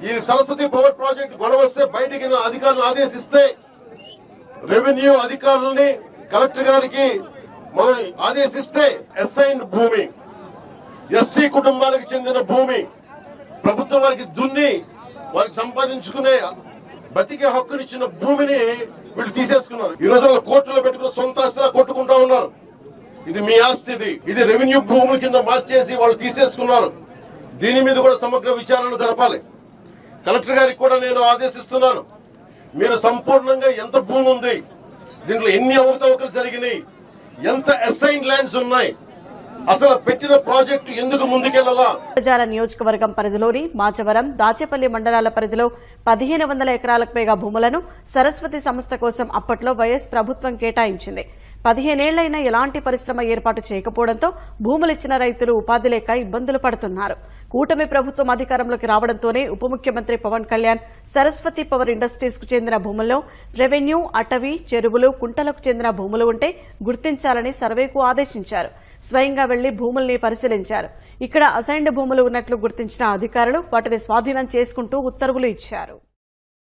ఈ Saraswati power project గొడవ వస్తే బయటికి అధికారులను ఆదేశిస్తే రెవెన్యూ అధికారులని కలెక్టర్ గారికి మనం ఆదేశిస్తే అసైన్డ్ భూమి ఎస్సీ కుటుంబాలకు చెందిన భూమి ప్రభుత్వం వారికి దున్ని వారికి సంపాదించుకునే బతికే హక్కునిచ్చిన భూమిని వీళ్ళు తీసేసుకున్నారు. ఈ రోజు కోర్టులో పెట్టుకున్న సొంత ఆస్తిలా కొట్టుకుంటా ఉన్నారు. ఇది మీ ఆస్తి, ఇది రెవెన్యూ భూముల కింద మార్చేసి వాళ్ళు తీసేసుకున్నారు. దీని మీద కూడా సమగ్ర విచారణ జరపాలి. కలెక్టర్ గారికి కూడా నేను ఆదేశిస్తున్నాను, మీరు సంపూర్ణంగా ఎంత భూమి ఉంది, దీంట్లో ఎన్ని అవకతవకలు జరిగినాయి, ఎంత అసైన్ ల్యాండ్స్ ఉన్నాయి, అసలు పెట్టిన ప్రాజెక్టు ఎందుకు ముందుకెళ్లాలా. ప్రజాల నియోజకవర్గం పరిధిలోని మాచవరం, దాచేపల్లి మండలాల పరిధిలో 1500 ఎకరాలకు పైగా భూములను సరస్వతి సంస్థ కోసం అప్పట్లో వైఎస్ ప్రభుత్వం కేటాయించింది. 15 ఏళ్లైనా ఎలాంటి పరిశ్రమ ఏర్పాటు చేయకపోవడంతో భూములిచ్చిన రైతులు ఉపాధి లేక ఇబ్బందులు పడుతున్నారు. కూటమి ప్రభుత్వం అధికారంలోకి రావడంతోనే ఉప ముఖ్యమంత్రి పవన్ కళ్యాణ్ సరస్వతి పవర్ ఇండస్ట్రీస్ కు చెందిన భూముల్లో రెవెన్యూ, అటవీ, చెరువులు, కుంటలకు చెందిన భూములు ఉంటే గుర్తించాలని సర్వేకు ఆదేశించారు. స్వయంగా వెళ్లి భూముల్ని పరిశీలించారు. ఇక్కడ అసైన్డ్ భూములు ఉన్నట్లు గుర్తించిన అధికారులు వాటిని స్వాధీనం చేసుకుంటూ ఉత్తర్వులు ఇచ్చారు.